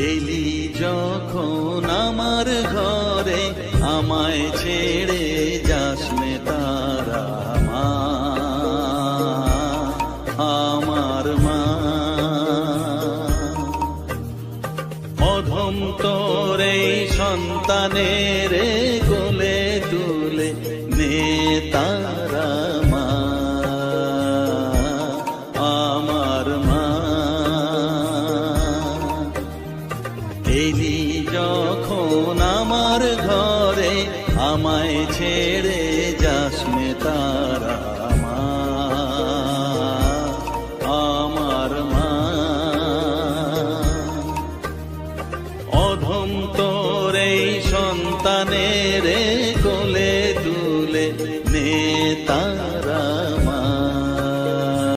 এলি যখন আমার ঘরে আমায় ছেড়ে যাস নে তারা মা, আমার মা। অধম তোর এই সন্তানের